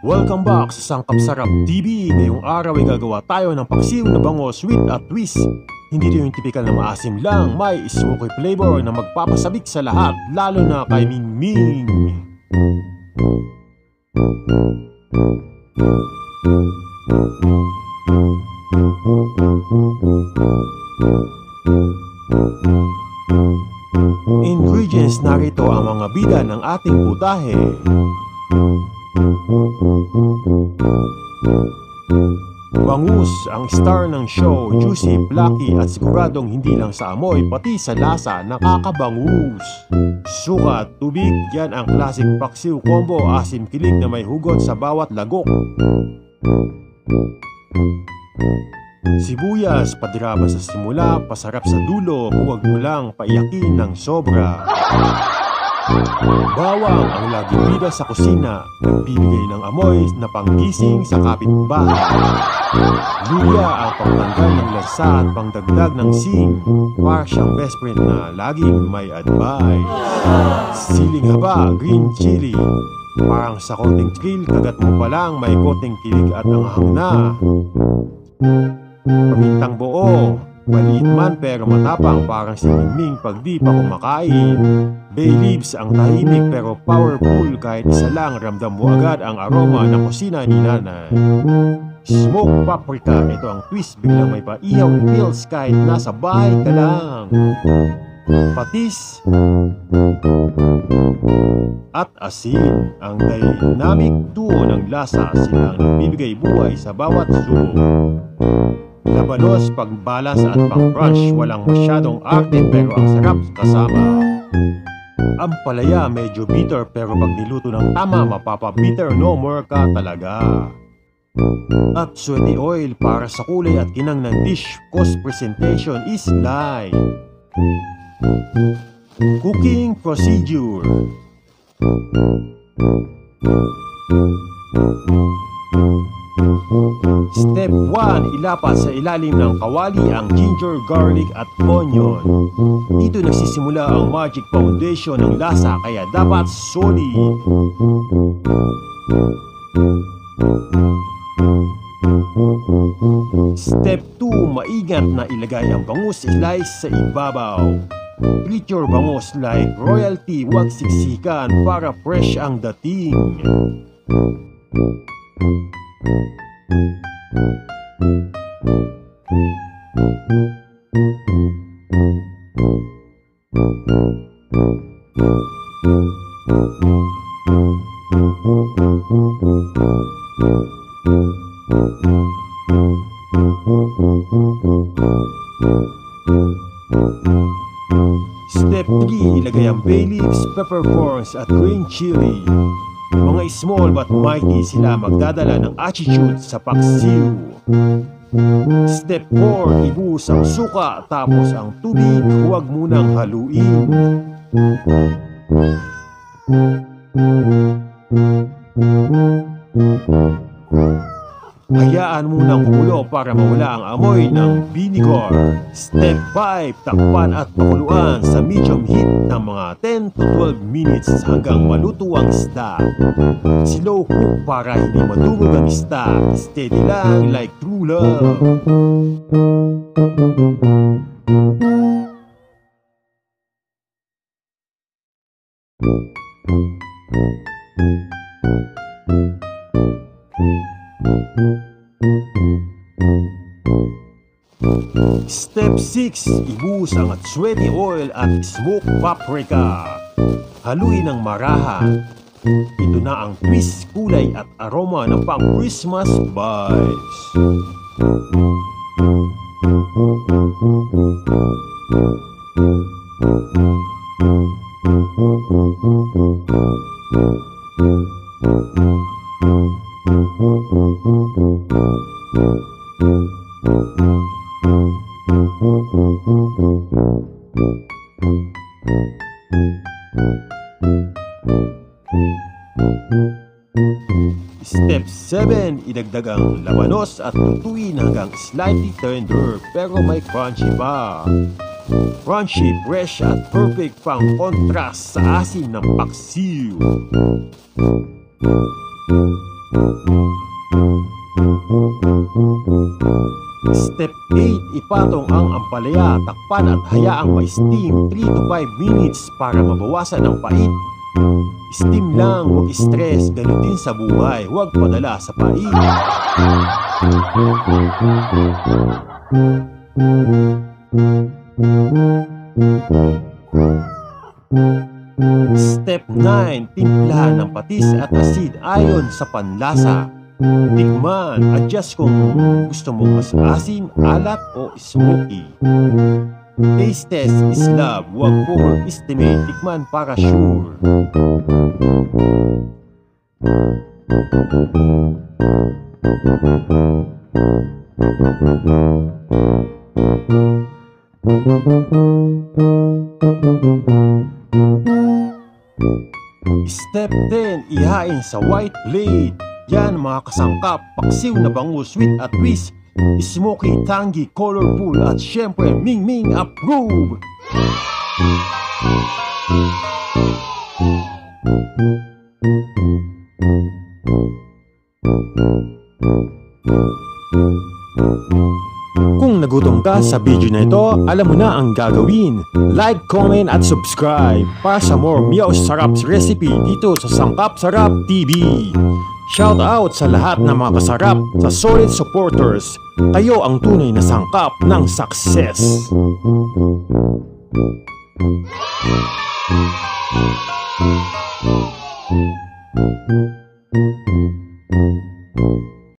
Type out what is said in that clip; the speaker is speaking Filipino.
Welcome back sa Sangkap Sarap TV. Ngayong araw ay gagawa tayo ng paksiw na bangos with a twist. Hindi ito yung typical na maasim lang, may smoky flavor na magpapasabik sa lahat, lalo na kay Mingming. Ingredients, narito ang mga bida ng ating putahe. Bangus, ang star ng show, juicy, flaky at siguradong hindi lang sa amoy pati sa lasa nakakabangus. Suka, tubig, yan ang classic paksiw combo, asim kilig na may hugot sa bawat lagok. Sibuyas, padiraba sa simula, pasarap sa dulo, huwag mo lang paiyakin ng sobra. Bawang, ang laging bida sa kusina, nagbibigay ng amoy na panggising sa kapitbahay. Luya, ang pangtanggal ng lasa at pangdagdag ng sing, para siyang best friend na laging may advice. Siling haba, green chili, parang sa konting thrill, kagat mo pa lang may konting kilig at anghang na. Pamintang buo, maliit man pero matapang, parang si Mingming pag di pa kumakain. Bay leaves, ang tahimik pero powerful, kahit isa lang ramdam mo agad ang aroma ng kusina ni nanay. Smoked paprika, ito ang twist, biglang may paihaw feels kahit nasa bahay ka lang. Patis at asin, ang dynamic duo ng lasa, sila ang nagbibigay buhay sa bawat subo. Labanos, pang-balance at pang-crunch, walang masyadong arte pero ang sarap kasama. Ang palaya, medyo bitter pero pag niluto ng tama, mapapabitter no more ka talaga. At sweaty oil, para sa kulay at kinang ng dish, cost presentation is light. Cooking procedure. Step 1. Ilapat sa ilalim ng kawali ang ginger, garlic at onion. Dito nagsisimula ang magic foundation ng lasa, kaya dapat solid. Step 2. Maingat na ilagay ang bangus slice sa ibabaw. Treat your bangus like royalty, huwag siksikan para fresh ang dating. Step 3. Ilagay ang bay leaves, peppercorns at green chili. Mga small but mighty, sila magdadala ng attitude sa paksiw. Step 4. Ibuhos ang suka, tapos ang tubig, huwag munang haluin. Hayaan munang kumulo para mawala ang amoy ng vinegar. Step 5. Takpan at pakuluan sa medium heat ng mga 10 to 12 minutes hanggang maluto ang isda. Slow cook para hindi madurog ang isda. Steady lang like true love. Step 6. Ibuhos ang sweaty oil at smoked paprika. Haluin ng marahan. Ito na ang twist, kulay at aroma ng pang-Christmas vibes. Step 7. Idagdag ang labanos at lutuin hanggang slightly tender pero may crunchy pa. Crunchy, fresh at perfect pang kontrast sa asim ng paksiw. Step 8. Ipatong ang ampalaya, takpan at hayaang ma-steam 3 to 5 minutes para mabawasan ang pait. Steam lang, huwag stress, ganun din sa buhay, huwag padala sa pait. Step 9. Timplahan ng patis at asid ayon sa panlasa. Tikman, adjust kung gusto mong mas asim, alat o smoky. Taste test is love, huwag overestimate, tikman para sure. Step 10. Ihain sa white plate. Yan mga kasangkap, paksiw na bango, sweet at twist, smoky, tangy, colorful at syempre Ming Ming approve! Kung nagutom ka sa video na ito, alam mo na ang gagawin. Like, comment at subscribe para sa more Meow Sarap's recipe dito sa Sangkap Sarap TV. Shout out sa lahat ng mga kasarap, sa solid supporters. Kayo ang tunay na sangkap ng success.